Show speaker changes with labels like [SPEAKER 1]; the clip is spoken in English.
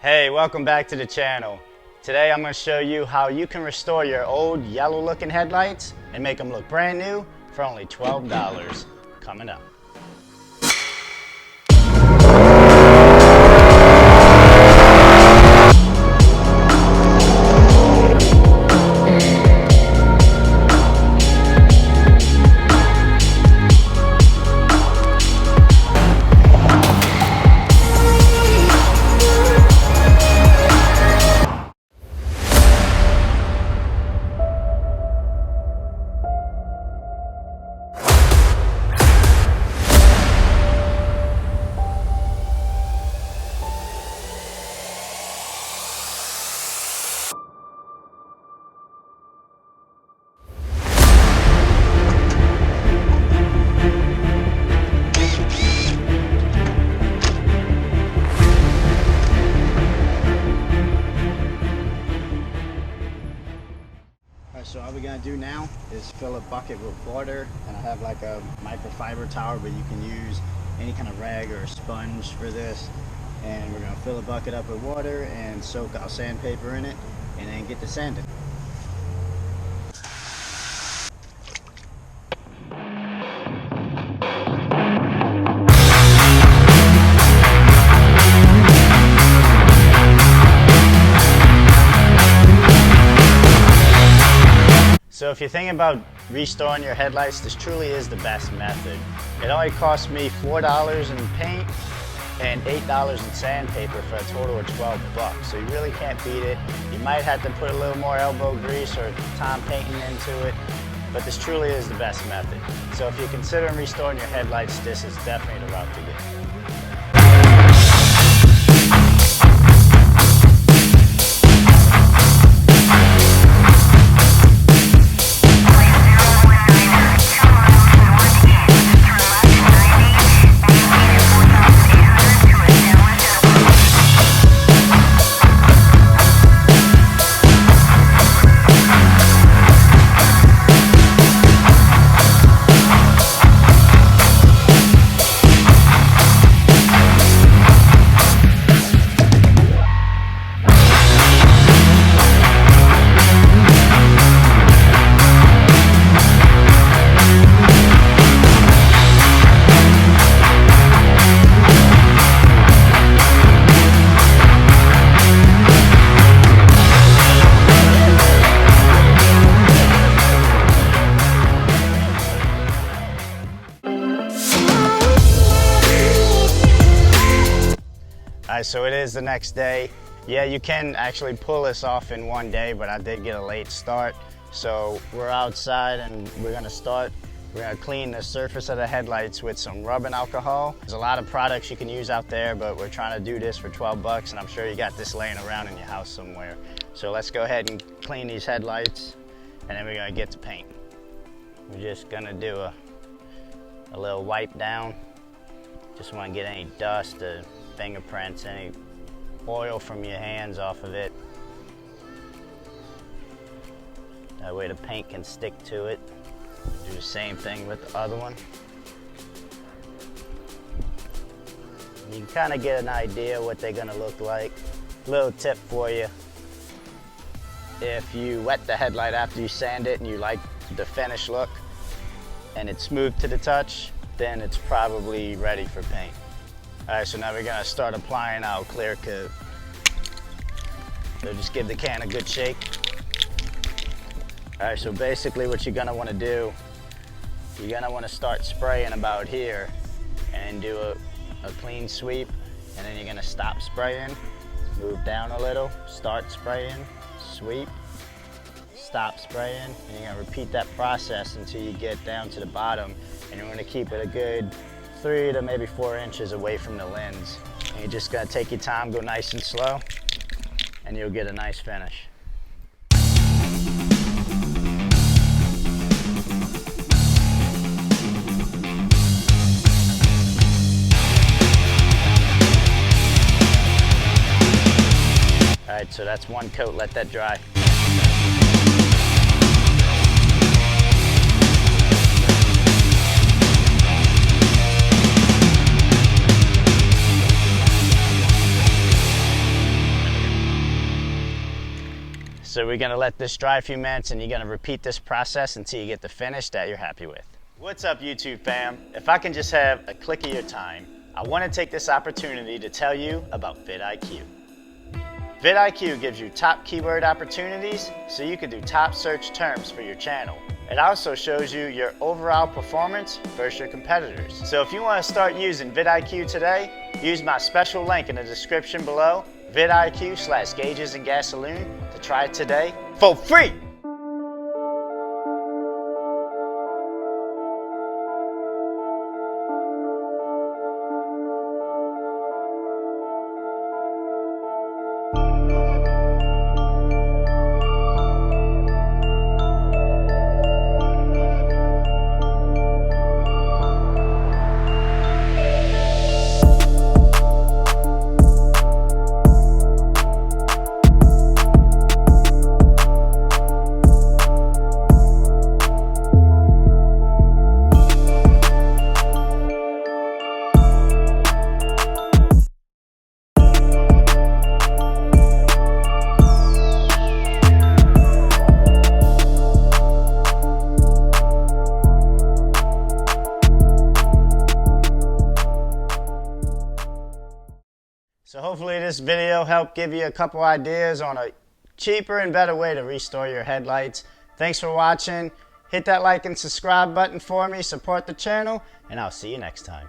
[SPEAKER 1] Hey, welcome back to the channel. Today I'm going to show you how you can restore your old yellow looking headlights and make them look brand new for only $12. Coming up. So all we're gonna do now is fill a bucket with water, and I have like a microfiber towel, but you can use any kind of rag or sponge for this. And we're gonna fill a bucket up with water and soak our sandpaper in it, and then get to sanding. So if you're thinking about restoring your headlights, this truly is the best method. It only cost me $4 in paint and $8 in sandpaper for a total of 12 bucks. So you really can't beat it. You might have to put a little more elbow grease or time painting into it, but this truly is the best method. So if you're considering restoring your headlights, this is definitely the route to get. So it is the next day. Yeah, you can actually pull this off in one day, but I did get a late start. So we're outside and we're gonna clean the surface of the headlights with some rubbing alcohol. There's a lot of products you can use out there, but we're trying to do this for 12 bucks, and I'm sure you got this laying around in your house somewhere. So let's go ahead and clean these headlights, and then we're gonna get to paint. We're just gonna do a little wipe down. Just wanna get any dust, fingerprints, any oil from your hands off of it. That way the paint can stick to it. Do the same thing with the other one. You can kind of get an idea what they're gonna look like. Little tip for you: if you wet the headlight after you sand it and you like the finished look and it's smooth to the touch, then it's probably ready for paint. All right, so now we're gonna start applying our clear coat. So just give the can a good shake. All right, so basically what you're gonna wanna do, you're gonna wanna start spraying about here and do a clean sweep, and then you're gonna stop spraying, move down a little, start spraying, sweep, stop spraying, and you're gonna repeat that process until you get down to the bottom, and you're gonna keep it a good 3 to maybe 4 inches away from the lens. And you're just gonna take your time, go nice and slow, and you'll get a nice finish. All right, so that's one coat, let that dry. So we're gonna let this dry a few minutes and you're gonna repeat this process until you get the finish that you're happy with. What's up, YouTube fam? If I can just have a click of your time, I wanna take this opportunity to tell you about vidIQ. vidIQ gives you top keyword opportunities so you can do top search terms for your channel. It also shows you your overall performance versus your competitors. So if you want to start using vidIQ today, use my special link in the description below, vidIQ/GaugesNGasoline, to try it today for free. So hopefully this video helped give you a couple ideas on a cheaper and better way to restore your headlights. Thanks for watching. Hit that like and subscribe button for me, support the channel, and I'll see you next time.